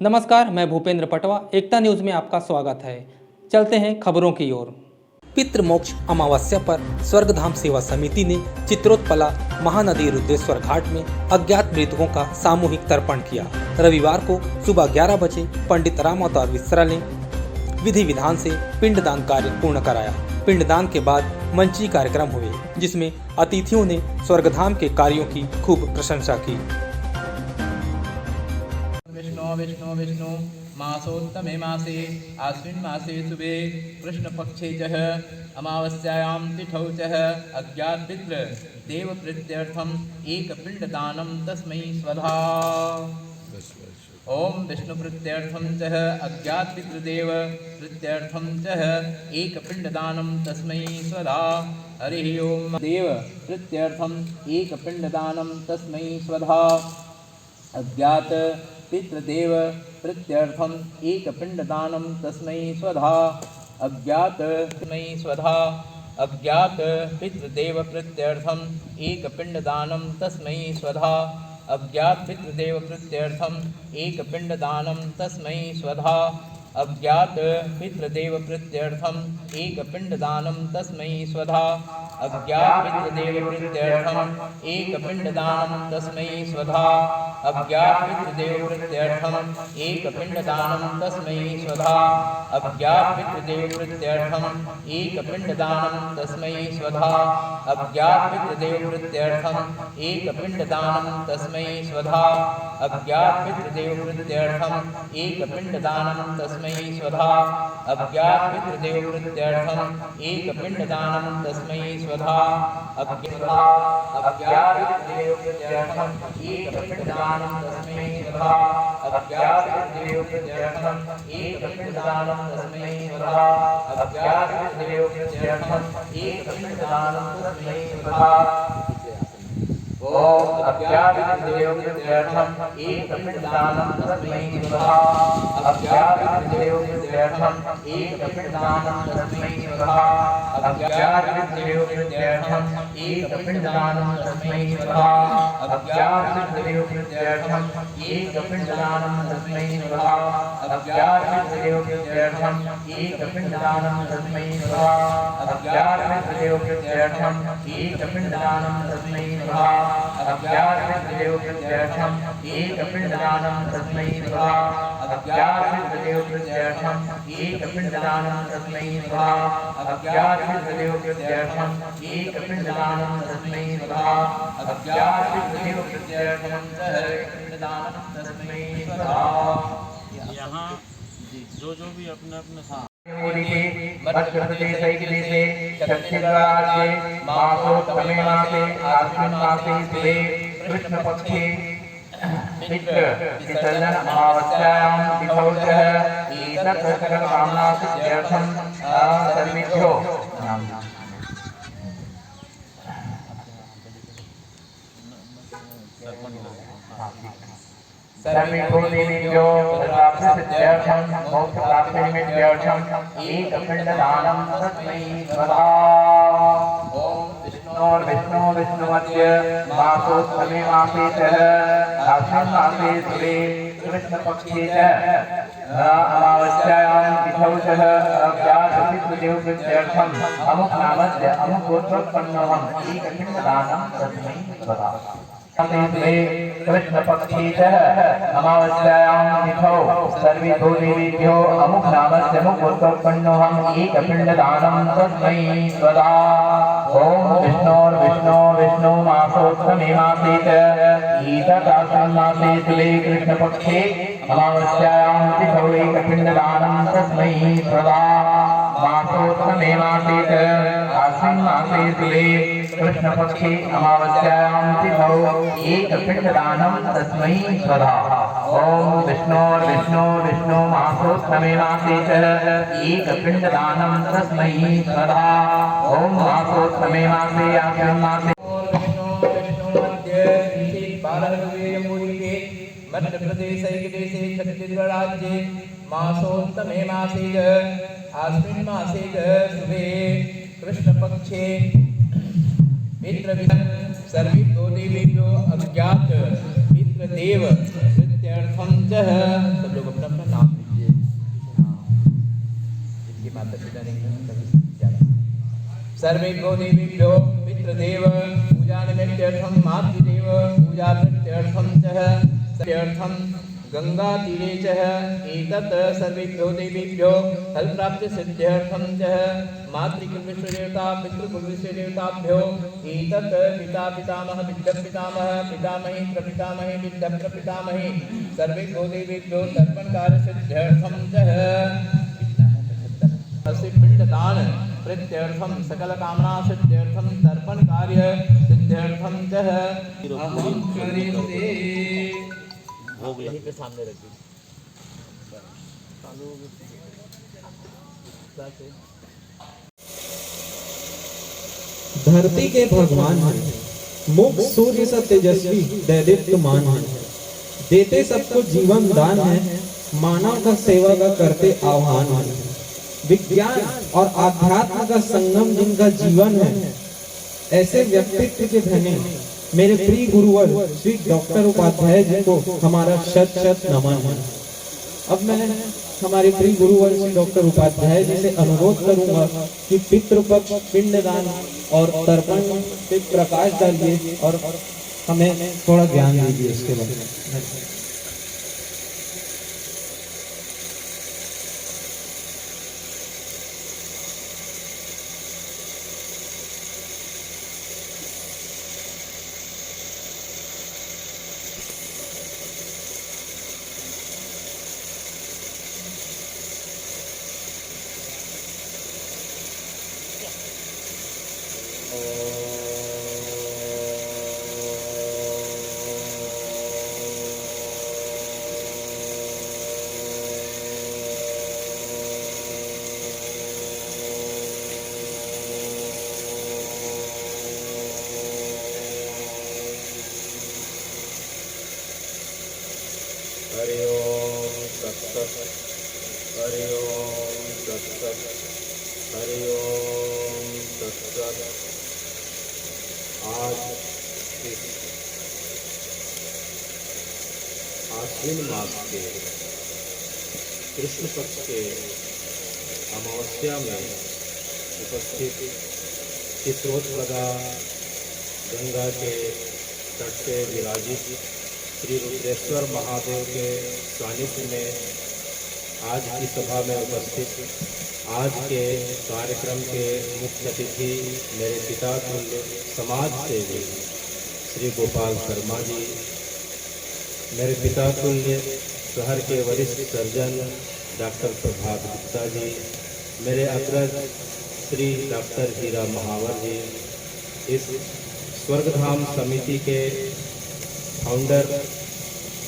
नमस्कार, मैं भूपेंद्र पटवा। एकता न्यूज में आपका स्वागत है। चलते हैं खबरों की ओर। पितृमोक्ष अमावस्या पर स्वर्गधाम सेवा समिति ने चित्रोत्पला महानदी रुद्रेश्वर घाट में अज्ञात मृतकों का सामूहिक तर्पण किया। रविवार को सुबह 11 बजे पंडित राम अवतार मिश्रा ने विधि विधान से पिंडदान कार्य पूर्ण कराया। पिंडदान के बाद मंची कार्यक्रम हुए, जिसमें अतिथियों ने स्वर्गधाम के कार्यों की खूब प्रशंसा की। विष्णु विष्णु मासोत्तमे मासे आश्विन मासे शुभे कृष्ण पक्षे च अमावस्यायां तिथौ च अज्ञात पितृ देव प्रीत्यर्थम एक पिंडदानं तस्मै स्वधा। ओम विष्णु प्रीत्यर्थम च अज्ञात पितृदेव प्रीत्यर्थम च एक पिंडदानं तस्मै स्वधा। हरि ओम देव प्रीत्यर्थम एक पिंडदानं तस्मै स्वधा। अज्ञात पितृदेव प्रीत्यर्थम एक पिंडदानं तस्मै स्वधा। अज्ञात तस्मै स्वधा। अज्ञात पितृदेव प्रीत्यर्थम एक पिंडदानं तस्मै स्वधा। अज्ञात पितृदेव प्रीत्यर्थम एक पिंडदानं तस्मै स्वधा। अज्ञात पितृदेव प्रीत्यर्थम एक पिंडदानं तस्मै स्वधा। अज्ञात पितृदेव प्रीत्यर्थम एक पिंडदानं तस्मै स्वधा। अज्ञात पितृदेव प्रीत्यर्थम एक पिंडदानं तस्मै स्वधा। अज्ञात पितृदेव प्रीत्यर्थम एक पिंडदानं तस्मै स्वधा। अज्ञात पितृदेव प्रीत्यर्थम एक पिंडदानं तस्मै स्वधा। अज्ञात पितृदेव प्रीत्यर्थम एक पिंडदानं तस्मै स्वधा। अज्ञात पितृदेव प्रीत्यर्थम एक पिंडदानं तस्मै स्वधा। अज्ञात पितृदेव प्रीत्यर्थम एक पिंडदानं तस्मै स्वधा। अज्ञात पितृदेव प्रीत्यर्थम एक पिंडदानं तस्मै स्वधा। अज्ञात पितृदेव प्रीत्यर्थम एक पिंडदानं तस्मै स्वधा। ओम अज्ञात पितृदेव प्रीत्यर्थम एक पिंडदानं तस्मै स्वधा। अज्ञात पितृदेव प्रीत्यर्थम एक पिंडदानं तस्मै स्वधा। अज्ञात पितृदेव प्रीत्यर्थम एक पिंडदानं तस्मै स्वधा। अज्ञात पितृदेव प्रीत्यर्थम एक पिंडदानं तस्मै स्वधा। अज्ञात पितृदेव प्रीत्यर्थम एक पिंडदानं तस्मै स्वधा। अज्ञात पितृदेव प्रीत्यर्थम एक पिंडदानं तस्मै स्वधा। अज्ञात पितृदेव प्रीत्यर्थम एक पिंडदानं तस्मै स्वधा। अज्ञात पितृदेव प्रीत्यर्थम एक पिंडदानं तस्मै स्वधा। अज्ञात पितृदेव प्रीत्यर्थम एक पिंडदानं तस्मै स्वधा। अज्ञात पितृदेव प्रीत्यर्थम पिंडदानं तस्मै स्वधा। यहाँ जो भी अपने अपने मध्य प्रदेश से छत्तीसगढ़ राज्य मासोत्तमे मासे आश्विन मासे शुभे कृष्ण पक्षे पितृ विसर्जन अमावस्यायां तिथौ च एतत् सर्वकामना सिद्ध्यर्थं सर्वेभ्यो सर्वेभ्यो देवेभ्यो प्राप्तिसिद्ध्यर्थं मोक्षप्राप्तिनिमित्तार्थं एक पिंडदानं तस्मै स्वधा। ओम विष्णु विष्णुमद्य मासोत्तमे मासे च आश्विन मासे शुभे कृष्ण पक्षे च अमावस्यायां तिथौ च अज्ञात पितृदेव प्रीत्यर्थं अमुक नामस्य अमुक गोत्रोत्पन्नोऽहम् एक पिंडदानं तस्मै स्वधा। कृष्ण पक्षे च अमावस्यायां तिथौ सर्वेभ्यो देवेभ्यो अमुक नामस्य अमुक गोत्रोत्पन्नोऽहम् एक पिंडदानं तस्मै स्वधा। ओम विष्णु विष्णु मासोत्तमे मासे च एतत् मासे शुभे कृष्ण पक्षे अमावस्यायां तिथौ एक पिंडदानं तस्मै स्वधा। मासोत्तमे मासे च आश्विन मासे शुभे कृष्ण पक्षे अमावस्यायां तिथौ एक पिंडदानं तस्मै स्वधा। ओम विष्णु मासोत्तमे मासे च एक पिंडदानं तस्मै स्वधा। ओम मासोत्तमे मासे आश्विन मासे मध्य प्रदेश से छत्तीसगढ़ राज्य मासोत्तमे मासे आश्विन मासे शुभे कृष्ण पक्षे मित्र सर्वेभ्यो देवेभ्यो अज्ञात मित्र देव प्रत्यर्थम च सब लोग सर्वेभ्यो देवेभ्यो पितृदेव पूजानिमित्त्यर्थं मातृदेव पूजाप्रत्यर्थं च सत्यर्थं गंगातीरे च एतत् सर्वेभ्यो देवेभ्यो फलप्राप्तिसिद्ध्यर्थं च मातृकुलविश्वदेवता पितृकुलविश्वदेवताभ्यो एतत् पिता पितामह विद्यापितामह पितामही प्रपितामही विद्याप्रपितामही सर्वेभ्यो देवेभ्यो तर्पणकार्यसिद्ध्यर्थं च अस्य पिंडदान प्रत्यर्थम सकल कामना सिद्ध्यर्थम तर्पण कार्य सिद्ध्यर्थम च अहं करिष्ये हो गया। यहीं पे सामने रख दी धरती के भगवान हैं, मुख सूर्य सा तेजस्वी दैदीप्यमान है, देते सबको जीवन दान है, मानव का सेवा का करते आह्वान है, विज्ञान और आध्यात्म का संगम जिनका जीवन है, ऐसे व्यक्तित्व के धनी मेरे प्रिय गुरुवर श्री डॉक्टर उपाध्याय जी को हमारा शत शत नमन है। अब मैं हमारे प्रिय गुरुवर श्री डॉक्टर उपाध्याय जी से अनुरोध करूंगा कि पितृपक्ष पिंडदान और तर्पण पे प्रकाश डालिए और हमें थोड़ा ज्ञान दीजिए इसके बारे में। हरि ओम तत्सत हरि ओम तत्सत हरि ओम तत्सत। आज इस आश्विन मास के कृष्ण पक्ष के अमावस्या में उपस्थित चित्रोत्पला गंगा के तट पे विराजित श्री रुद्रेश्वर महादेव के सानिध्य में आज की सभा में उपस्थित आज के कार्यक्रम के मुख्य अतिथि मेरे पिता तुल्य समाज सेवी श्री गोपाल शर्मा जी, मेरे पिता तुल्य शहर के वरिष्ठ सर्जन डॉक्टर प्रभात गुप्ता जी, मेरे अग्रज श्री डॉक्टर हीरा महावर जी, इस स्वर्गधाम समिति के फाउंडर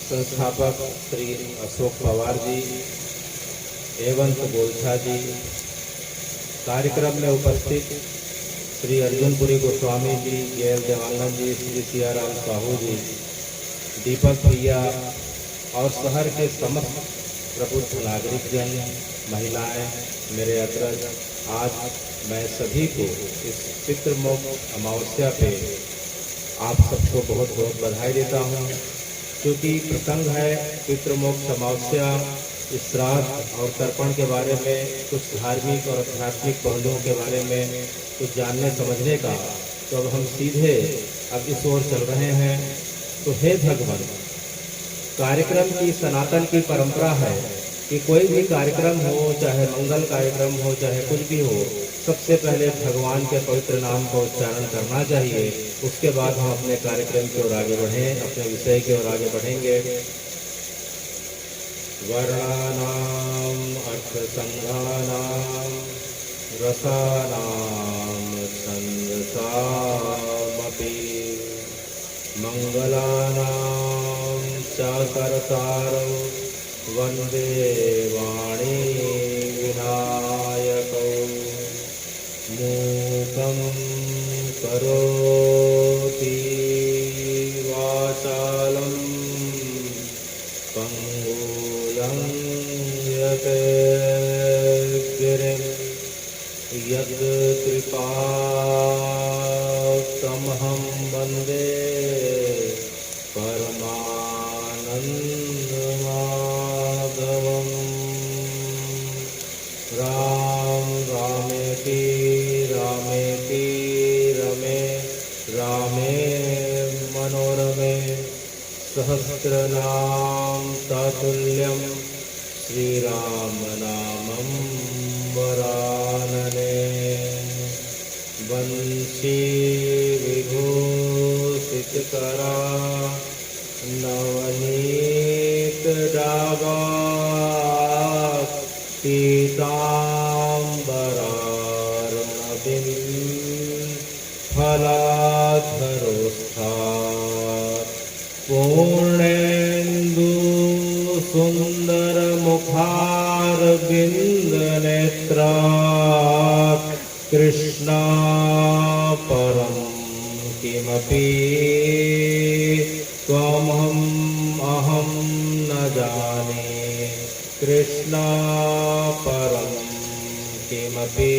संस्थापक श्री अशोक पवार जी, एवंत गोलछा जी, कार्यक्रम में उपस्थित श्री अर्जुनपुरी गोस्वामी जी, गेल देवांगन जी, श्री सियाराम साहू जी, दीपक भैया और शहर के समस्त प्रबुद्ध नागरिक जन, महिलाएं, मेरे अग्रज, आज मैं सभी को इस पितृमोक्ष अमावस्या पे आप सबको बहुत बहुत बधाई देता हूँ, क्योंकि प्रसंग है पितृमोक्ष अमावस्या। इस श्राद्ध और तर्पण के बारे में कुछ धार्मिक और आध्यात्मिक पहलुओं के बारे में कुछ जानने समझने का, तो अब हम सीधे अब इस ओर चल रहे हैं। तो हे भगवान, कार्यक्रम की सनातन की परंपरा है कि कोई भी कार्यक्रम हो, चाहे मंगल कार्यक्रम हो, चाहे कुछ भी हो, सबसे पहले भगवान के पवित्र नाम का उच्चारण करना चाहिए। उसके बाद हम अपने कार्यक्रम की ओर आगे बढ़ें, अपने विषय की ओर आगे बढ़ेंगे। वर्णानाम अर्थसंघानाम रसानाम छंदसामपि मंगलानाम चाकर्तारौ वंदे वाणी विनायकौ मूकं करोति वाचालं पंगुलं यत्कृपां तमहं वन्दे परमानन्दमाधवम्। राम रामेति पितॄणां तातुल्यं श्रीराम नामं वरानने वंशी विभूषितकरा नवनीत डाबा पीताम्बरारुणबिं फलाधरोस्था पूर्णेन्दु सुंदर मुखारविंद नेत्रा कृष्णा परम किमपि त्वमहम् अहं न जाने कृष्णा परम किमपि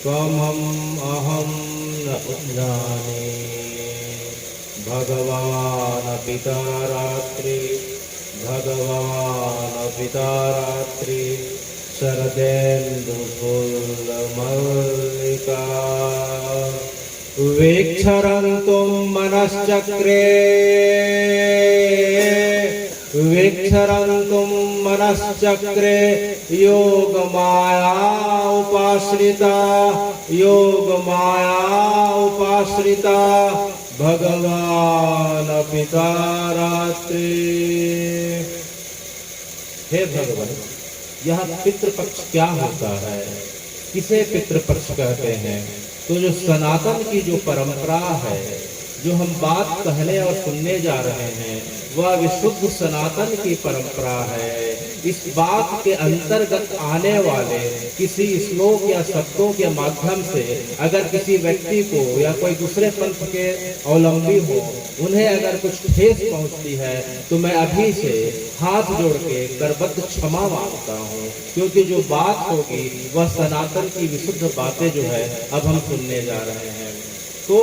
त्वमहम् अहं न जाने भगवान् पिता रात्रि शरदेन्दुफुल्लमल्लिका वीक्षरन्तुं मनश्चक्रे योगमाया उपाश्रिता भगवान पिता रात्रि। हे भगवान, यह पितृपक्ष क्या होता है, किसे पितृपक्ष कहते हैं? तो जो सनातन की जो परंपरा है, जो हम बात कहने और सुनने जा रहे हैं, वह विशुद्ध सनातन की परंपरा है। इस बात के अंतर्गत आने वाले किसी श्लोक या शब्दों के माध्यम से अगर किसी व्यक्ति को या कोई दूसरे पंथ के अवलंबी हो, उन्हें अगर कुछ ठेस पहुंचती है, तो मैं अभी से हाथ जोड़ के करबद्ध क्षमा मांगता हूँ, क्योंकि जो बात होगी वह सनातन की विशुद्ध बातें जो है अब हम सुनने जा रहे हैं। तो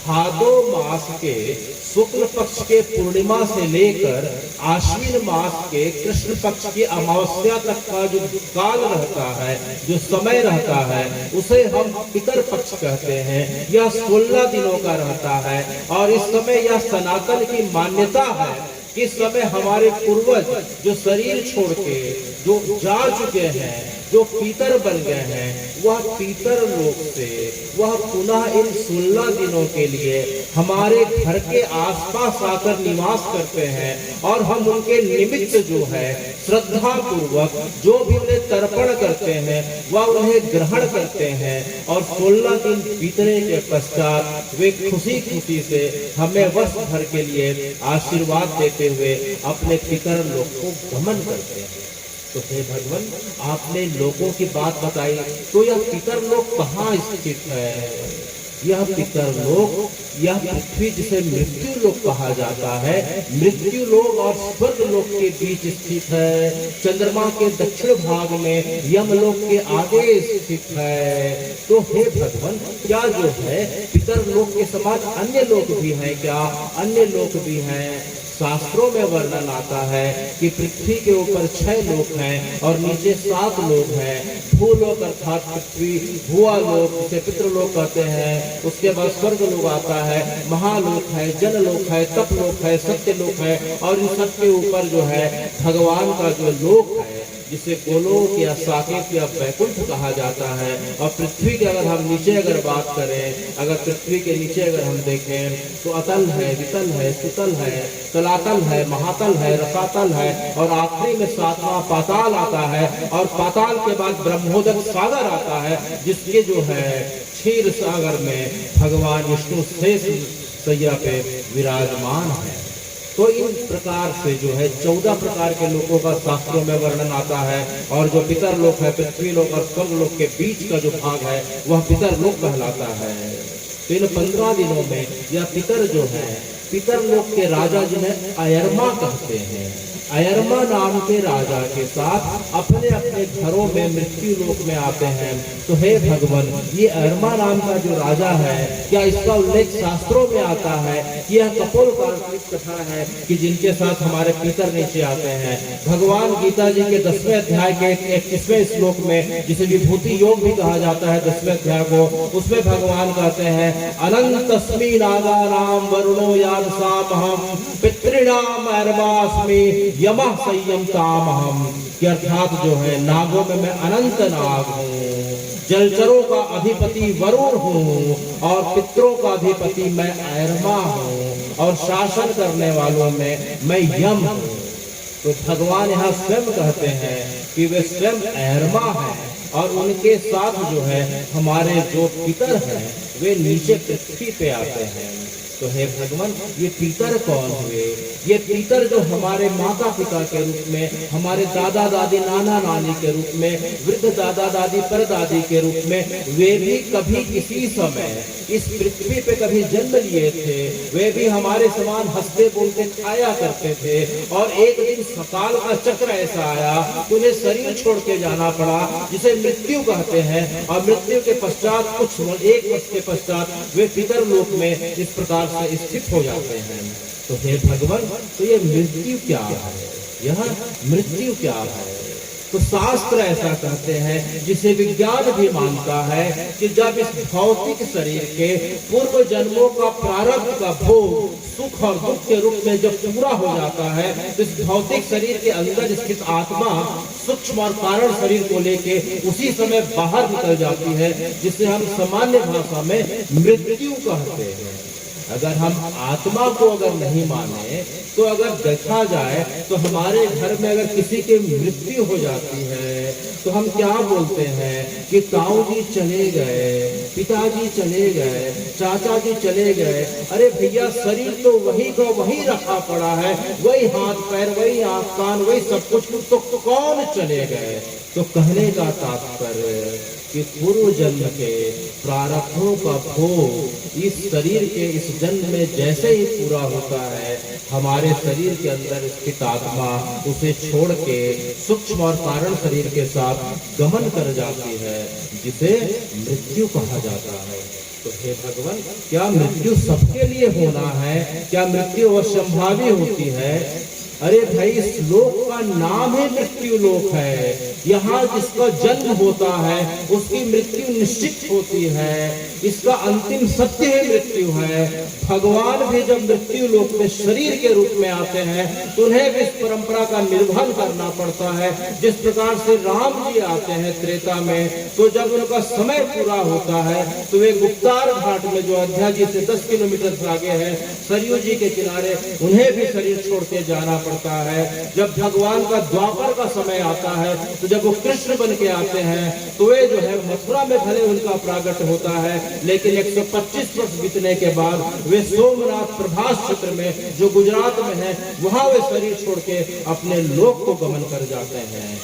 भादो मास के शुक्ल पक्ष के पूर्णिमा से लेकर आश्विन मास के कृष्ण पक्ष की अमावस्या तक का जो काल रहता है, जो समय रहता है, उसे हम पितर पक्ष कहते हैं। यह 16 दिनों का रहता है और इस समय यह सनातन की मान्यता है। इस समय हमारे पूर्वज जो शरीर छोड़ के जो जा चुके हैं, जो पीतर बन गए हैं, वह पीतर लोक से वह पुनः इन 16 दिनों के लिए हमारे घर के आसपास आकर निवास करते हैं और हम उनके निमित्त जो है श्रद्धा पूर्वक जो भी उन्हें तर्पण करते हैं वह उन्हें ग्रहण करते हैं और 16 दिन बीतने के पश्चात वे खुशी खुशी से हमें वर्ष भर के लिए आशीर्वाद देते हुए अपने पितर लोक को गमन करते हैं। तो हे भगवान, आपने लोगों की बात बताई, तो यह पितर लोक कहाँ स्थित है? यह पितर लोक, यह पृथ्वी जिसे मृत्यु लोक कहा जाता है, मृत्यु लोक और स्वर्ग लोक के बीच स्थित है। चंद्रमा के दक्षिण भाग में यमलोक के आगे स्थित है। तो हे भगवान, क्या जो है पितर लोक के समान अन्य लोक भी हैं क्या? अन्य लोक भी हैं। शास्त्रों में वर्णन आता है कि पृथ्वी के ऊपर 6 लोक हैं और नीचे 7 लोक हैं। भूलोक अर्थात पृथ्वी, भुआ लोक जिसे पितृलोक कहते हैं, उसके बाद स्वर्ग लोक आता है, महालोक है, जनलोक है, तपलोक है, सत्यलोक है और इन सब के ऊपर जो है भगवान का जो लोक है, जिसे गोलोक या साकेत या वैकुंठ कहा जाता है। और पृथ्वी के अगर हम नीचे अगर बात करें, अगर पृथ्वी के नीचे अगर हम देखें तो अतल है, वितल है, सुतल है, तलातल है, महातल है, रसातल है और आखिरी में 7वां पाताल आता है। और पाताल के बाद ब्रह्मोदक सागर आता है, जिसके जो है क्षीर सागर में भगवान विष्णु शेष सैया पे विराजमान है। तो इन प्रकार से जो है 14 प्रकार के लोकों का शास्त्रों में वर्णन आता है और जो पितर लोक है, पृथ्वी लोक और स्वर्ग लोक के बीच का जो भाग है वह पितर लोक कहलाता है। तो इन 15 दिनों में यह पितर जो है, पितर लोक के राजा जिन्हें अयरमा कहते हैं, अयरमा नाम के राजा के साथ अपने अपने घरों में मृत्यु लोक में आते हैं। तो हे भगवान, ये अयरमा नाम का जो राजा है, क्या इसका उल्लेख शास्त्रों में आता है? यह कपोल काल्पनिक कथा है कि जिनके साथ हमारे पितर नीचे आते हैं। भगवान गीता जी के 10वें अध्याय के 21वें श्लोक में, जिसे विभूति योग भी कहा जाता है 10वें अध्याय को, उसमें भगवान कहते हैं अनंतस्मि नागानाम वरुणो यादसामहम पितृणाम अयर्मास्मि यमः संयमतामहम। कि अर्थात जो है नागों में मैं अनंत नाग हूँ, जलचरों का अधिपति वरुण हूँ और पितरों का अधिपति मैं अयरमा हूँ और शासन करने वालों में मैं यम हूँ। तो भगवान यहाँ स्वयं कहते हैं कि वे स्वयं अयरमा हैं और उनके साथ जो है हमारे जो पितर हैं वे नीचे पृथ्वी पे आते हैं। तो हे भगवान, ये पितर कौन हुए? ये पितर जो हमारे माता पिता के रूप में, हमारे दादा दादी नाना नानी के रूप में, वृद्ध दादा दादी परदादी के रूप में, वे भी कभी किसी समय इस पृथ्वी पे कभी जन्म लिए थे। वे भी हमारे समान हंसते बोलते खाया करते थे और एक दिन सकाल का चक्र ऐसा आया कि उन्हें शरीर छोड़ के जाना पड़ा, जिसे मृत्यु कहते हैं। और मृत्यु के पश्चात कुछ 1 वर्ष के पश्चात वे पितर लोक में इस प्रकार से स्थित हो जाते हैं। तो हे भगवान, तो ये मृत्यु क्या है? यह मृत्यु क्या है? तो शास्त्र ऐसा कहते हैं, जिसे विज्ञान भी मानता है, कि जब इस भौतिक शरीर के पूर्व जन्मों का प्रारब्ध का भोग सुख और दुख के रूप में जब पूरा हो जाता है, तो इस भौतिक शरीर के अंदर स्थित आत्मा सूक्ष्म और कारण शरीर को लेके उसी समय बाहर निकल जाती है, जिसे हम सामान्य भाषा में मृत्यु कहते हैं। अगर हम आत्मा को अगर नहीं माने, तो अगर देखा जाए तो हमारे घर में अगर किसी की मृत्यु हो जाती है तो हम क्या बोलते हैं कि ताऊ जी चले गए, पिताजी चले गए, चाचा जी चले गए। अरे भैया, शरीर तो वही का वही रखा पड़ा है, वही हाथ पैर, वही आँख कान, वही सब कुछ, तो कौन चले गए? तो कहने का तात्पर्य कि पूर्व जन्म के प्रारब्धों का भोग इस शरीर के इस जन्म में जैसे ही पूरा होता है, हमारे शरीर के अंदर स्थित आत्मा उसे छोड़ के सूक्ष्म और कारण शरीर के साथ गमन कर जाती है, जिसे मृत्यु कहा जाता है। तो हे भगवान, क्या मृत्यु सबके लिए होना है? क्या मृत्यु असंभावी होती है? अरे भाई, इस लोक का नाम ही मृत्यु लोक है। यहाँ जिसका जन्म होता है उसकी मृत्यु निश्चित होती है। इसका अंतिम सत्य ही मृत्यु है। भगवान भी जब मृत्यु लोक में शरीर के रूप में आते हैं तो उन्हें भी इस परंपरा का निर्वहन करना पड़ता है। जिस प्रकार से राम जी आते हैं त्रेता में, तो जब उनका समय पूरा होता है तो वे गुप्तार घाट में, जो अयोध्या जी से 10 किलोमीटर आगे है, सरयू जी के किनारे, उन्हें भी शरीर छोड़ के जाना पड़ता है। जब भगवान का द्वापर का समय आता है, तो जब वो कृष्ण बन के आते हैं, तो वे जो है मथुरा में भले उनका प्रागट होता है, लेकिन 125 वर्ष बीतने के बाद वे सोमनाथ प्रभास क्षेत्र में, जो गुजरात में है, वहां वे शरीर छोड़ के अपने लोक को गमन कर जाते हैं।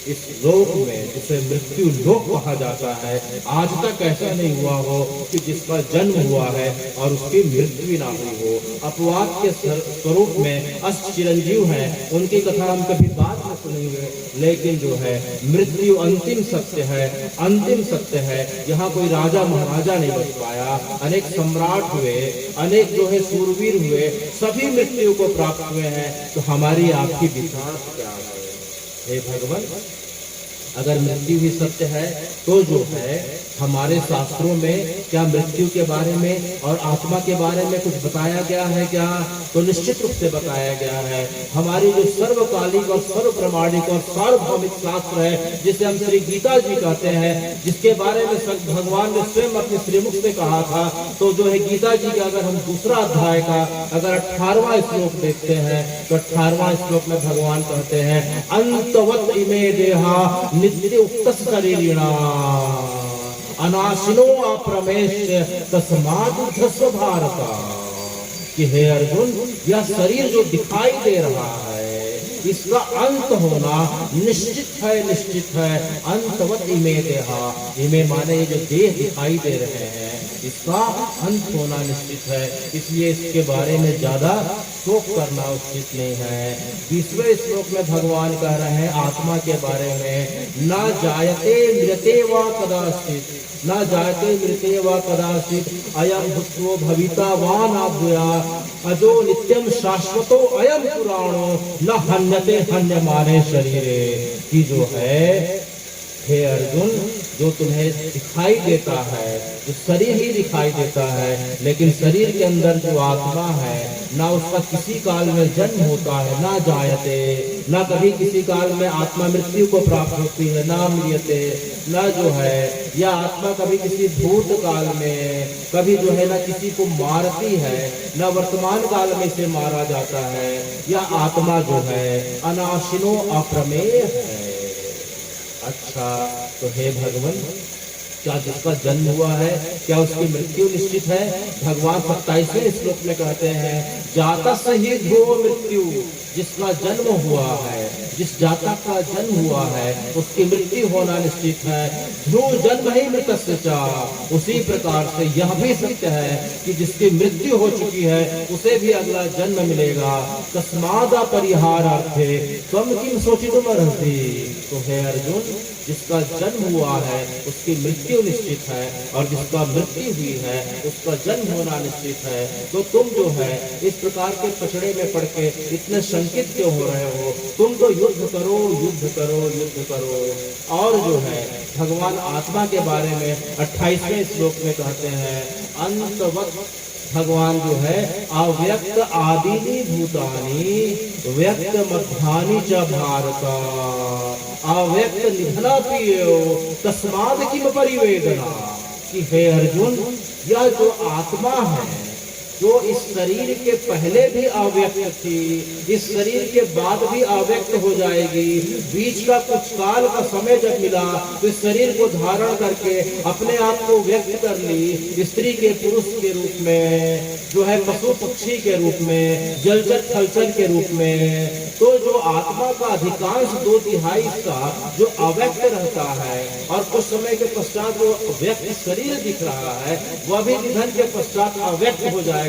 इस लोक में, जिसे मृत्यु लोक कहा जाता है, आज तक ऐसा नहीं हुआ हो कि जिसका जन्म हुआ है और उसकी मृत्यु ना हुई हो। अपवाद के स्वरूप में अष्ट चिरंजीव हैं, उनकी कथा हम कभी बाद में सुनेंगे, लेकिन जो है मृत्यु अंतिम सत्य है, अंतिम सत्य है। यहाँ कोई राजा महाराजा नहीं बच पाया, अनेक सम्राट हुए, अनेक जो है सूरवीर हुए, सभी मृत्यु को प्राप्त हुए हैं। तो हमारी आपकी विचार क्या है? हे भगवान, अगर मृत्यु ही सत्य है तो जो है हमारे शास्त्रों में क्या मृत्यु के बारे में और आत्मा के बारे में कुछ बताया गया है क्या? तो निश्चित रूप से बताया गया है। हमारी जो सर्वकालिक और सर्व प्रमाणिक और सार्वभौमिक शास्त्र है, जिसे हम श्री गीता जी कहते हैं, जिसके बारे में भगवान ने स्वयं अपने श्रीमुख से कहा था, तो जो है गीता जी का अगर हम दूसरा अध्याय का अगर 18वां श्लोक देखते हैं, तो 18वां श्लोक में भगवान कहते हैं, अंतवत इमे देहा नित्य उक्त शरीरिणा अनाशिनो अप्रमेश तस्मात् ध्रुव भारता। कि हे अर्जुन, यह शरीर जो दिखाई दे रहा है, इसका अंत होना निश्चित है, निश्चित है। अंतवत इमे देहा, इमे माने ये जो देह दिखाई दे रहे हैं, इसका अंत होना निश्चित है। इसलिए इसके बारे में ज्यादा शोक करना उचित नहीं है। 20वें श्लोक में भगवान कह रहे हैं आत्मा के बारे में, न जायते मृते वा कदाचित, न जायते मृते वा कदाचित, अयम भूतो भविता वा नाभूया, अजो नित्यम शाश्वतो अयम पुराणो, न हन्यते हन्यमाने शरीरे। कि जो है हे अर्जुन, जो तुम्हें दिखाई देता है, जो शरीर ही दिखाई देता है, लेकिन शरीर के अंदर जो आत्मा है, ना उसका किसी काल में जन्म होता है, ना जायते, ना कभी किसी काल में आत्मा मृत्यु को प्राप्त होती है, ना मृत्यते, ना जो है यह आत्मा कभी किसी भूत काल में कभी जो है ना किसी को मारती है, ना वर्तमान काल में इसे मारा जाता है। यह आत्मा जो है अनाशिनो अप्रमेय है। अच्छा, तो हे भगवान, क्या जिसका जन्म हुआ है क्या उसकी मृत्यु निश्चित है? भगवान 27वें श्लोक में कहते हैं जातस्य ही ध्रुव मृत्यु, जिसका जन्म हुआ है, जिस जातक का जन्म हुआ है उसकी मृत्यु होना निश्चित है। ध्रुव जन्म ही मृतस्य च, उसी प्रकार से यह भी सत्य है कि जिसकी मृत्यु हो चुकी है उसे भी अगला जन्म मिलेगा। तस्माद परिहारार्थे त्वं किम शोचितुमर्हसि। तो हे अर्जुन, जिसका जन्म हुआ है उसकी मृत्यु निश्चित है, और जिसका मृत्यु हुई है उसका जन्म होना निश्चित है। तो तुम जो है इस प्रकार के पछड़े में पड़ के इतने शंकित क्यों हो रहे हो? तुम तो युद्ध करो, युद्ध करो, युद्ध करो। और जो है भगवान आत्मा के बारे में 28वें श्लोक में कहते हैं अंतवत्, भगवान जो है अव्यक्त आदिनी भूतानि व्यक्त मध्यानि च भारत, अव्यक्त निधना पियो तस्माद किम परिवेदना। कि हे अर्जुन, यह जो आत्मा है जो इस शरीर के पहले भी अव्यक्त थी, इस शरीर के बाद भी अव्यक्त हो जाएगी, बीच का कुछ काल का समय जब मिला तो इस शरीर को धारण करके अपने आप को व्यक्त कर ली, स्त्री के पुरुष के रूप में, जो है पशु पक्षी के रूप में, जलचर थलचर के रूप में। तो जो आत्मा का अधिकांश 2/3 का जो अव्यक्त रहता है, और कुछ समय के पश्चात जो व्यक्त शरीर दिख रहा है वह भी निधन के पश्चात अव्यक्त हो जाएगा।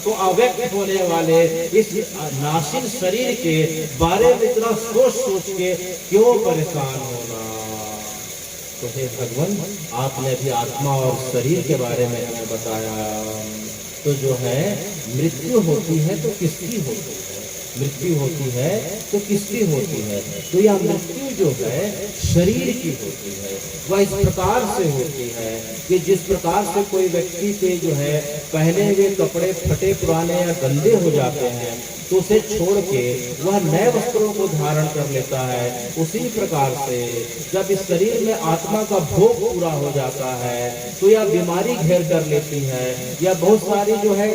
तो अव्यक्त होने वाले इस नाशिन शरीर के बारे में इतना सोच सोच के क्यों परेशान होना? तो हे भगवान, आपने भी आत्मा और शरीर के बारे में हमें बताया। तो जो है मृत्यु होती है तो किसकी होती है? मृत्यु होती है तो किसकी होती है? तो यह मृत्यु जो है शरीर की होती है। वह इस प्रकार से होती है कि जिस प्रकार से कोई व्यक्ति के जो है पहने हुए कपड़े फटे पुराने या गंदे हो जाते हैं तो उसे छोड़ के वह नए वस्त्रों को धारण कर लेता है, उसी प्रकार से जब इस शरीर में आत्मा का भोग पूरा हो जाता है तो यह बीमारी घेर कर लेती है, या बहुत सारी जो है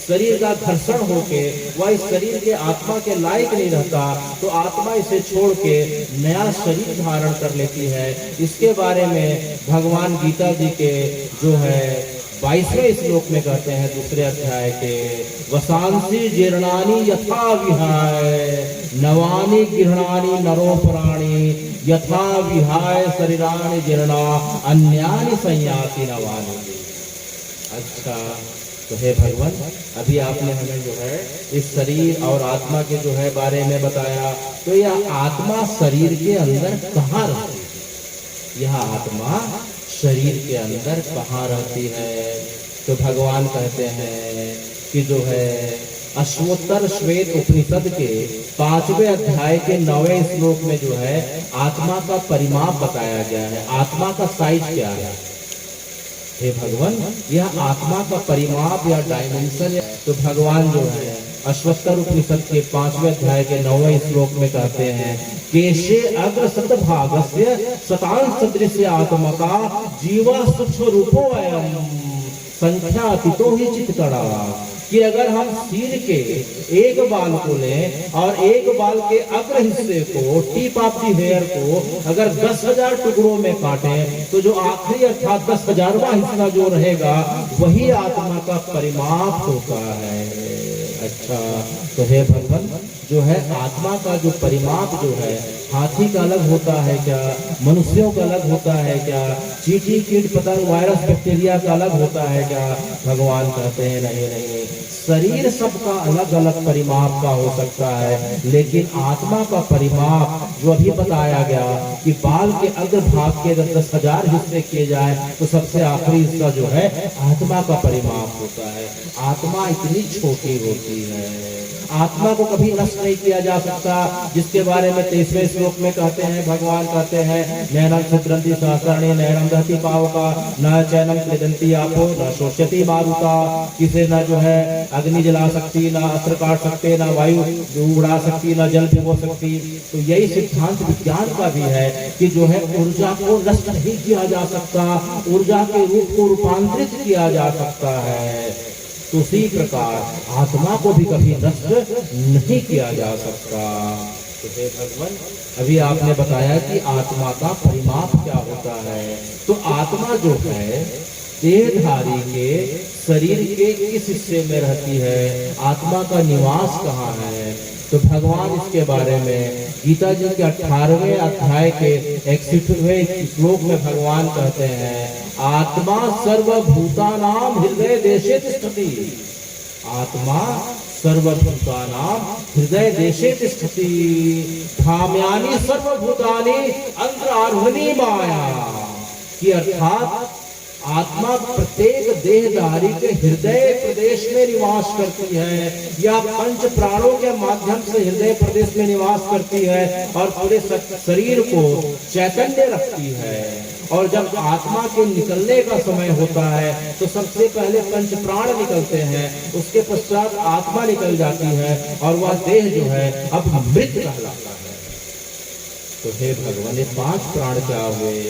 शरीर का घर्षण होके वह इस शरीर के आत्मा के लायक नहीं रहता, तो आत्मा इसे छोड़ के नया शरीर धारण कर लेती है। इसके बारे में भगवान गीता जी के जो है 22वें श्लोक में कहते हैं, दूसरे अध्याय के, वसांसी जीर्णानि यथा विहाय नवानि गृह्णानि नरो प्राणी, यथा विहाय शरीराणि जीर्णा अन्यानि संयाति नवानि। अच्छा, तो हे भगवान, अभी आपने हमें जो है इस शरीर और आत्मा के जो है बारे में बताया। तो यह आत्मा शरीर के अंदर कहाँ रहती है? यह आत्मा शरीर के अंदर कहाँ रहती है? तो भगवान कहते हैं कि जो है अश्वोत्तर श्वेत उपनिषद के 5वें अध्याय के 9वें श्लोक में जो है आत्मा का परिमाप बताया गया है। आत्मा का साइज क्या है? हे भगवान, यह आत्मा का परिमाप या डायमेंशन है। तो भगवान जो है अश्वत्थर उपनिषद के 5वें अध्याय के 9वें श्लोक में कहते हैं, केशे अग्र शतभागस्य शतांश सदृश्य आत्मका जीवा सूक्ष्म रूपो अयम संख्या अतितो ही चित्तकड़ा। कि अगर हम सिर के एक बाल को लें और एक बाल के अग्र हिस्से को, टिप ऑफ द हेयर को अगर 10,000 टुकड़ों में काटें तो जो आखिरी अर्थात 10,000वां हिस्सा जो रहेगा वही आत्मा का परिमाप होता है। अच्छा, तो हे भगवान, जो है आत्मा का जो परिमाप जो है, हाथी का अलग होता है क्या, मनुष्यों का अलग होता है क्या, चींटी कीट पतंग वायरस बैक्टीरिया का अलग होता है क्या? भगवान कहते हैं नहीं नहीं, शरीर सबका अलग अलग परिमाप का हो सकता है, लेकिन आत्मा का परिमाप जो अभी बताया गया कि बाल के अग्रभाग के अगर 10,000 हिस्से किए जाए तो सबसे आखिरी हिस्सा जो है आत्मा का परिमाप होता है। आत्मा इतनी छोटी होती है, आत्मा को कभी नष्ट नहीं किया जा सकता, जिसके बारे में 23वें श्लोक में कहते हैं, भगवान कहते हैं, नैनम छुद्रंती सहस्राणि नैनम दहति पावका न चैनम क्लेदंती आपो न शोष्यति मारुता। किसे न जो है अग्नि जला सकती, ना अस्त्र काट सकते, ना वायु उड़ा सकती, ना जल भिगो सकती। तो यही सिद्धांत विज्ञान का भी है कि जो है ऊर्जा को नष्ट नहीं किया जा सकता, ऊर्जा के रूप को रूपांतरित किया जा सकता है। तो उसी प्रकार आत्मा को भी कभी नष्ट नहीं किया जा सकता। तो हे भगवान, अभी आपने बताया कि आत्मा का परिमाप क्या होता है। तो आत्मा जो है देहधारी के शरीर के किस हिस्से में रहती है, आत्मा का निवास कहाँ है? तो भगवान इसके बारे में गीता जी के 18वें अध्याय के 61वें श्लोक में भगवान कहते हैं, आत्मा सर्वभूतानां हृदय देशे तिष्ठति। आत्मा सर्वभूतानां हृदय देशे तिष्ठति, धाम्यानि सर्वभूतानि अंतरार्हणि माया। कि अर्थात आत्मा प्रत्येक देहधारी के हृदय प्रदेश में निवास करती है, या पंच प्राणों के माध्यम से हृदय प्रदेश में निवास करती है और पूरे शरीर को चैतन्य रखती है। और जब आत्मा के निकलने का समय होता है तो सबसे पहले पंच प्राण निकलते हैं, उसके पश्चात आत्मा निकल जाती है और वह देह जो है अब मृत कहलाता है। तो हे भगवान, ये 5 प्राण क्या हुए?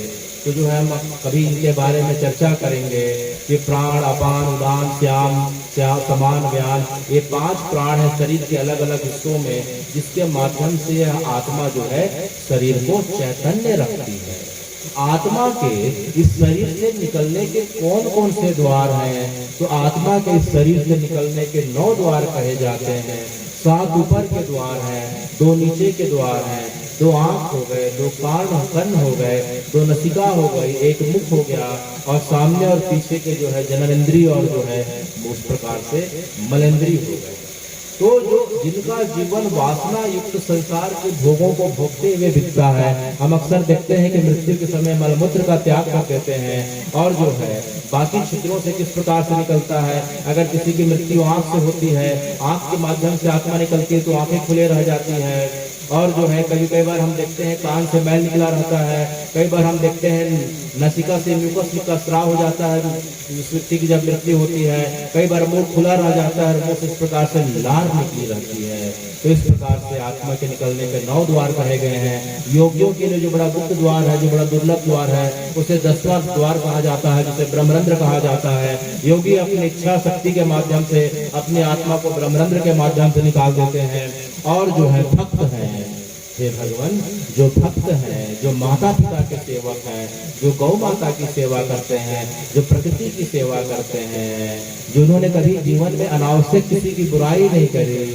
तो जो है हम कभी इनके बारे में चर्चा करेंगे कि प्राण, अपान, उदान, श्याम, समान, व्यान, ये 5 प्राण है शरीर के अलग अलग हिस्सों में, जिसके माध्यम से यह आत्मा जो है शरीर को चैतन्य रखती है। आत्मा के इस शरीर से निकलने के कौन कौन से द्वार हैं? तो आत्मा के इस शरीर से निकलने के 9 द्वार कहे जाते हैं। 7 ऊपर के द्वार हैं, 2 नीचे के द्वार हैं, 2 आंख हो गए, 2 कान हो गए, 2 नसिका हो गई, 1 मुख हो गया, और सामने और पीछे के जो है जननेंद्रिय और जो है उस प्रकार से मलेंद्रिय हो गए। तो जो जिनका जीवन वासना युक्त संसार के भोगों को भोगते हुए बीतता है, हम अक्सर देखते हैं कि मृत्यु के समय मलमूत्र का त्याग कर देते हैं, और जो है बाकी छिद्रों से किस प्रकार से निकलता है। अगर किसी की मृत्यु आंख से होती है, आंख के माध्यम से आत्मा निकलती है तो आंखें खुले रह जाती है। और जो है कई बार हम देखते हैं कान से मैल निकला रहता है, कई बार हम देखते हैं नसिका से म्यूकस का स्राव हो जाता है व्यक्ति की जब मृत्यु होती है, कई बार मुंह खुला रह जाता है, मुंह से इस प्रकार से लार निकली रहती है। तो इस प्रकार से आत्मा के निकलने के 9 द्वार कहे गए हैं। योगियों के लिए जो बड़ा गुप्त द्वार है, जो बड़ा दुर्लभ द्वार है, उसे 10वां द्वार कहा जाता है, जिसे ब्रह्मरंध्र कहा जाता है। योगी अपनी इच्छा शक्ति के माध्यम से अपनी आत्मा को ब्रह्मरंध्र के माध्यम से निकाल देते हैं। और जो है भक्त हैं, हे भगवान, जो भक्त हैं, जो माता पिता के सेवक हैं, जो गौ माता की सेवा करते हैं, जो प्रकृति की सेवा करते हैं, जिन्होंने कभी जीवन में अनावश्यक किसी की बुराई नहीं करी,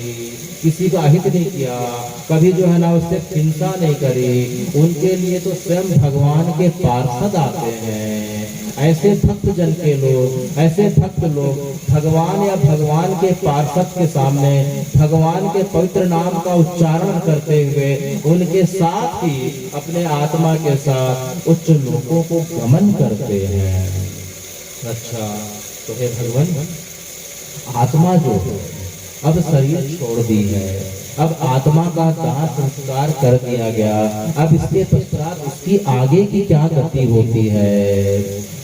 किसी का अहित नहीं किया, कभी जो है अनावश्यक हिंसा नहीं करी, उनके लिए तो स्वयं भगवान के पार्षद आते हैं। ऐसे भक्त जन के लोग, ऐसे भक्त लोग भगवान या भगवान के पार्षद के सामने भगवान के पवित्र नाम का उच्चारण करते हुए उनके साथ ही अपने आत्मा के साथ उच्च लोकों को गमन करते हैं। अच्छा, तो हे भगवान, आत्मा जो अब शरीर छोड़ दी है, अब आत्मा का दाह संस्कार कर दिया गया, अब इसके पश्चात उसकी आगे की क्या गति होती है?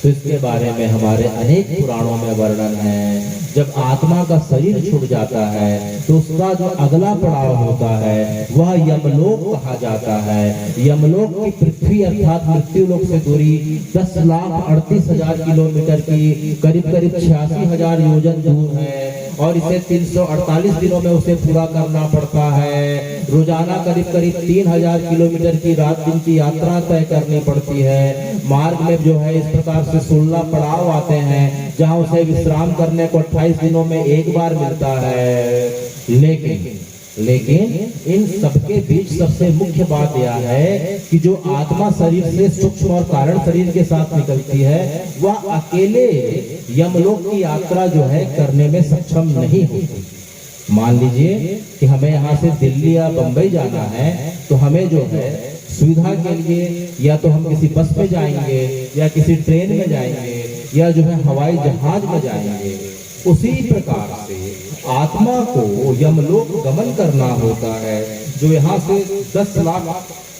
तो इसके बारे में हमारे अनेक पुराणों में वर्णन है। जब आत्मा का शरीर छूट जाता है तो उसका जो अगला पड़ाव होता है वह यमलोक कहा जाता है। यमलोक की पृथ्वी अर्थात मृत्यु लोक से दूरी 10,38,000 किलोमीटर की करीब 86,000 योजन दूर है, और इसे 348 दिनों में उसे पूरा करना पड़ता है। रोजाना करीब 3,000 किलोमीटर की रात दिन की यात्रा तय करनी पड़ती है। मार्ग में जो है इस प्रकार से 16 पड़ाव आते हैं, जहां उसे विश्राम करने को 28 दिनों में एक बार मिलता है। लेकिन इन सबके बीच सबसे मुख्य बात यह है कि जो आत्मा शरीर से सूक्ष्म और कारण शरीर के साथ निकलती है वह अकेले यमलोक की यात्रा जो है करने में सक्षम नहीं होती। मान लीजिए कि हमें यहाँ से दिल्ली या बंबई जाना है, तो हमें जो है सुविधा के लिए या तो हम किसी बस में जाएंगे या किसी ट्रेन में जाएंगे या जो है हवाई जहाज में जाएंगे। उसी प्रकार से आत्मा को यमलोक गमन करना होता है, जो यहाँ से 10 लाख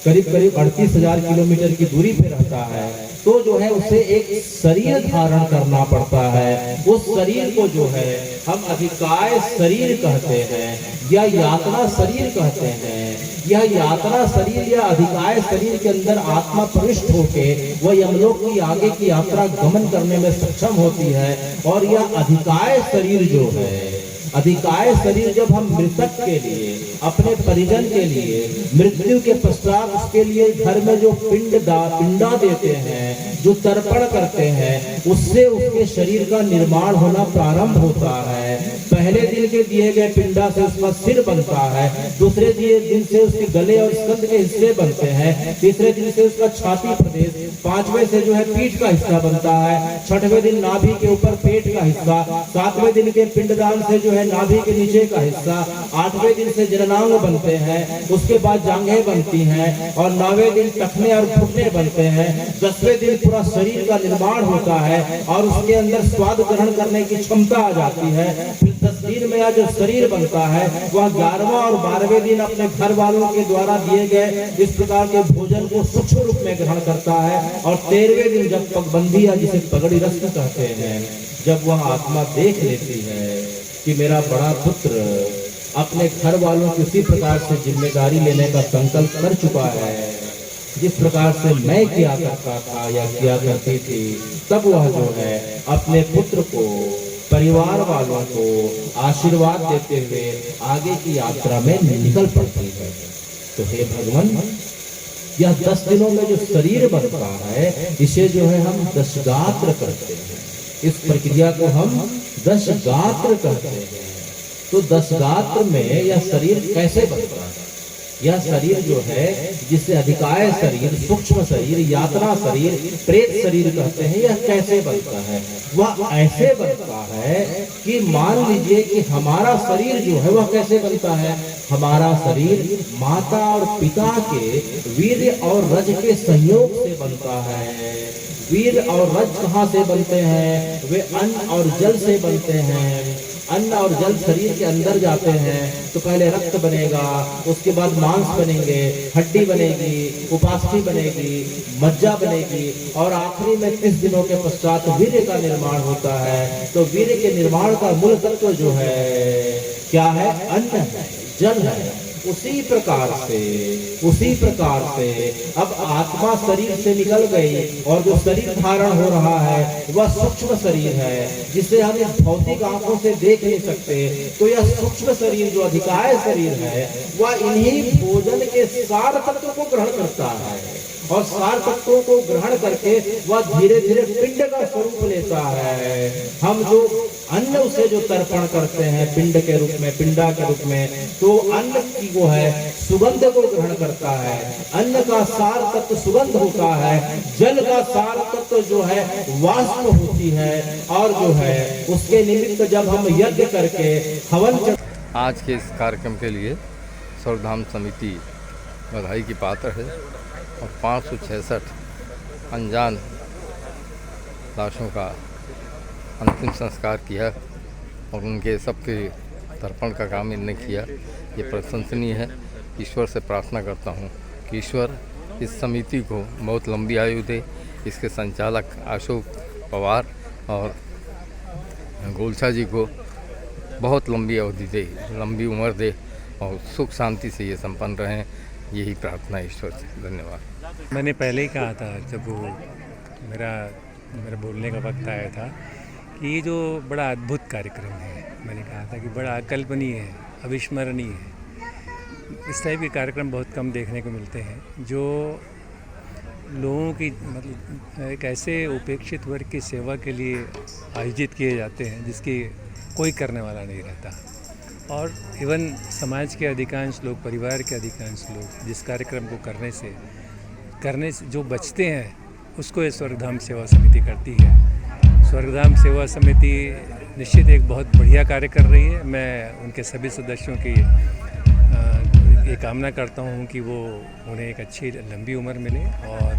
करीब 38,000 किलोमीटर की दूरी पे रहता है, तो जो है उसे एक शरीर धारण करना पड़ता है। उस शरीर को जो है हम अधिकाय शरीर कहते हैं या यात्रा शरीर कहते हैं। यह यात्रा शरीर या अधिकाय शरीर के अंदर आत्मा प्रविष्ट होके वह यमलोक की आगे की यात्रा गमन करने में सक्षम होती है। और यह अधिकाय शरीर जो है, अधिकाय शरीर जब हम मृतक के लिए, अपने परिजन के लिए, मृत्यु के पश्चात उसके लिए घर में जो पिंडा देते हैं, जो तर्पण करते हैं, उससे उसके शरीर का निर्माण होना प्रारंभ होता है। पहले दिन के दिए गए पिंडा से उसका सिर बनता है, दूसरे दिन से उसके गले और स्कंध के हिस्से बनते हैं, तीसरे दिन से उसका छाती प्रदेश, पांचवें से जो है पीठ का हिस्सा बनता है, छठवें दिन नाभि के ऊपर पेट का हिस्सा, सातवें दिन के पिंडदान से जो है नाभि के नीचे का हिस्सा, आठवें दिन से जननांग बनते हैं, उसके बाद जांघें बनती हैं और 9वें दिन टखने और घुटने बनते हैं, 10वें दिन पूरा शरीर का निर्माण होता है और उसके अंदर स्वाद ग्रहण करने की क्षमता आ जाती है। फिर 10 दिन में यह जो शरीर बनता है वह 11वां और 12वें दिन अपने घर वालों के द्वारा दिए गए इस प्रकार के भोजन को सूक्ष्म रूप में ग्रहण करता है और 13वें दिन जब पगबंदी या जिसे पगड़ी रस्म कहते हैं, जब वह आत्मा देख लेती है कि मेरा बड़ा पुत्र अपने घर वालों की उसी प्रकार से जिम्मेदारी लेने का संकल्प कर चुका है जिस प्रकार से मैं किया करता था या किया करती थी, तब वह जो है अपने पुत्र को, परिवार वालों को आशीर्वाद देते हुए आगे की यात्रा में निकल पड़ती है। तो हे भगवान, यह 10 दिनों में जो शरीर बनता है इसे जो है हम दशगात्र करते हैं। इस प्रक्रिया को हम दशगात्र कहते हैं। तो दशगात्र में यह शरीर कैसे बनता है? यह शरीर जो है जिसे अधिकाय शरीर, सूक्ष्म शरीर, यात्रा शरीर, प्रेत शरीर कहते हैं, यह कैसे बनता है? वह ऐसे बनता है कि मान लीजिए कि हमारा शरीर जो है वह कैसे बनता है? हमारा शरीर माता और पिता के वीर्य और रज के संयोग से बनता है। वीर और रज कहाँ से बनते हैं? वे अन्न और जल से बनते हैं। अन्न और जल शरीर के अंदर जाते हैं तो पहले रक्त बनेगा, उसके बाद मांस बनेंगे, हड्डी बनेगी, उपास्थि बनेगी, मज्जा बनेगी और आखिरी में 30 दिनों के पश्चात वीर्य का निर्माण होता है। तो वीर्य के निर्माण का मूल तत्व जो है क्या है? अन्न है, जल है। उसी प्रकार से अब आत्मा शरीर से निकल गई और जो शरीर धारण हो रहा है वह सूक्ष्म शरीर है जिसे हम इस भौतिक आंखों से देख नहीं सकते। तो यह सूक्ष्म शरीर जो अधिकाय शरीर है वह इन्हीं भोजन के सार तत्व को ग्रहण करता है और सार तत्वों को ग्रहण करके वह धीरे धीरे पिंड का स्वरूप लेता है। हम जो अन्न उसे जो तर्पण करते हैं पिंड के रूप में, पिंडा के रूप में, तो अन्न की वो है सुगंध को ग्रहण करता है। अन्न का सार तत्व सुगंध होता है, जल का सार तत्व जो है वाष्प होती है और जो है उसके निमित्त जब हम यज्ञ करके हवन। आज के इस कार्यक्रम के लिए स्वर्गधाम समिति बधाई की पात्र है और 566 अनजान लाशों का अंतिम संस्कार किया और उनके सबके तर्पण का काम इन्होंने किया। ये प्रशंसनीय है। ईश्वर से प्रार्थना करता हूँ कि ईश्वर इस समिति को बहुत लंबी आयु दे, इसके संचालक अशोक पवार और गोलछा जी को बहुत लंबी अवधि दे, लंबी उम्र दे और सुख शांति से ये संपन्न रहें, यही प्रार्थना ईश्वर से। धन्यवाद। मैंने पहले ही कहा था जब वो मेरा बोलने का वक्त आया था कि ये जो बड़ा अद्भुत कार्यक्रम है, मैंने कहा था कि बड़ा अकल्पनीय है, अविस्मरणीय है। इस टाइप के कार्यक्रम बहुत कम देखने को मिलते हैं जो लोगों की मतलब एक ऐसे उपेक्षित वर्ग की सेवा के लिए आयोजित किए जाते हैं जिसकी कोई करने वाला नहीं रहता। और इवन समाज के अधिकांश लोग, परिवार के अधिकांश लोग जिस कार्यक्रम को करने से जो बचते हैं उसको ये स्वर्गधाम सेवा समिति करती है। स्वर्गधाम सेवा समिति निश्चित एक बहुत बढ़िया कार्य कर रही है। मैं उनके सभी सदस्यों की ये कामना करता हूँ कि उन्हें एक अच्छी लंबी उम्र मिले और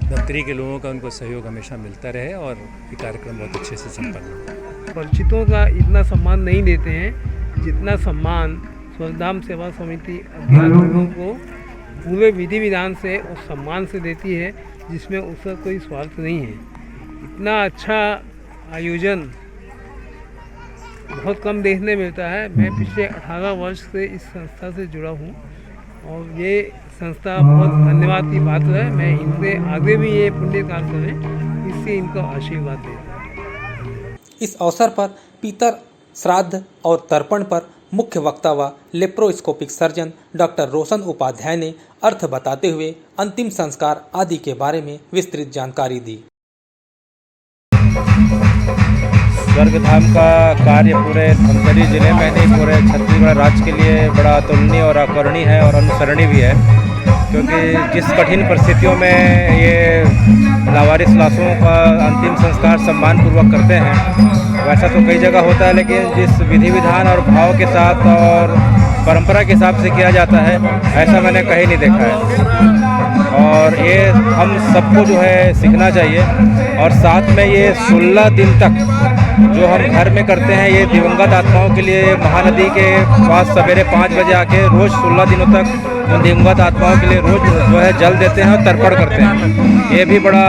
धमतरी के लोगों का उनको सहयोग हमेशा मिलता रहे और ये कार्यक्रम बहुत अच्छे से संपन्न हो। परिचितों का इतना सम्मान नहीं देते हैं जितना सम्मान स्वर्गधाम सेवा समिति अध्यापकों को पूरे विधि विधान से और सम्मान से देती है, जिसमें उसका कोई स्वार्थ नहीं है। इतना अच्छा आयोजन बहुत कम देखने मिलता है। मैं पिछले 18 वर्ष से इस संस्था से जुड़ा हूँ और ये संस्था बहुत धन्यवाद की बात है। मैं इनसे आगे भी ये पुण्य काम करें, इससे इनका आशीर्वाद देता हूँ। इस अवसर पर पितर श्राद्ध और तर्पण पर मुख्य वक्ता व लेप्रोस्कोपिक सर्जन डॉक्टर रोशन उपाध्याय ने अर्थ बताते हुए अंतिम संस्कार आदि के बारे में विस्तृत जानकारी दी। स्वर्गधाम का कार्य पूरे धमतरी जिले में नहीं, पूरे छत्तीसगढ़ राज्य के लिए बड़ा अतुलनीय और अकरणीय है और अनुसरणीय भी है, क्योंकि जिस कठिन परिस्थितियों में ये लावारिस लाशों का अंतिम संस्कार सम्मानपूर्वक करते हैं, वैसा तो कई जगह होता है, लेकिन जिस विधि विधान और भाव के साथ और परंपरा के हिसाब से किया जाता है, ऐसा मैंने कहीं नहीं देखा है। और ये हम सबको जो है सीखना चाहिए। और साथ में ये 16 दिन तक जो हम घर में करते हैं, ये दिवंगत आत्माओं के लिए महानदी के पास सवेरे 5 बजे आके रोज़ 16 दिनों तक उन दिवंगत आत्माओं के लिए रोज़ जो है जल देते हैं और तर्पण करते हैं। ये भी बड़ा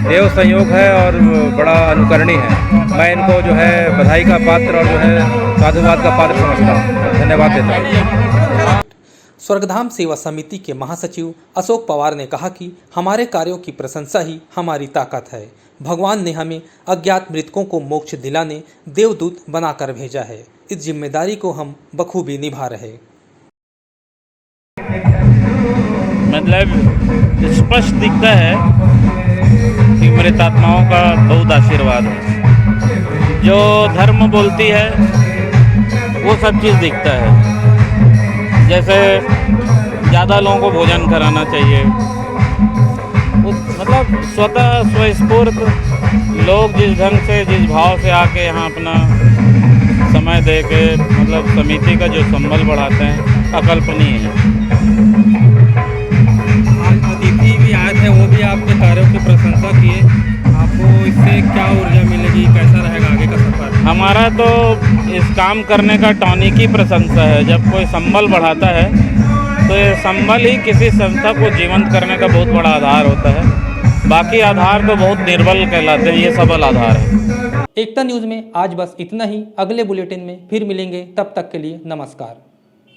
देव संयोग है और बड़ा अनुकरणीय है। मैं इनको जो है बधाई का पात्र और जो है साधुवाद का पात्र समझता हूँ। धन्यवाद देता हूँ। स्वर्गधाम सेवा समिति के महासचिव अशोक पवार ने कहा कि हमारे कार्यों की प्रशंसा ही हमारी ताकत है। भगवान ने हमें अज्ञात मृतकों को मोक्ष दिलाने देवदूत बनाकर भेजा है। इस जिम्मेदारी को हम बखूबी निभा रहे। मतलब स्पष्ट दिखता है कि मृत आत्माओं का बहुत आशीर्वाद है। जो धर्म बोलती है वो सब चीज़ दिखता है। जैसे ज़्यादा लोगों को भोजन कराना चाहिए, मतलब स्वतः स्वस्फूर्त लोग जिस ढंग से, जिस भाव से आके यहाँ अपना समय दे के मतलब समिति का जो संबल बढ़ाते हैं, अकल्पनीय है। आज अतिथि भी आए थे, वो भी आपके कार्यों की प्रशंसा किए। आपको इससे क्या ऊर्जा मिलेगी, कैसा रहेगा आगे का सफर? हमारा तो इस काम करने का टॉनिक ही प्रशंसा है। जब कोई संबल बढ़ाता है तो ये संबल ही किसी संस्था को जीवंत करने का बहुत बड़ा आधार होता है। बाकी आधार तो बहुत निर्बल कहलाते हैं, ये सबल आधार है। एकता न्यूज़ में आज बस इतना ही। अगले बुलेटिन में फिर मिलेंगे, तब तक के लिए नमस्कार।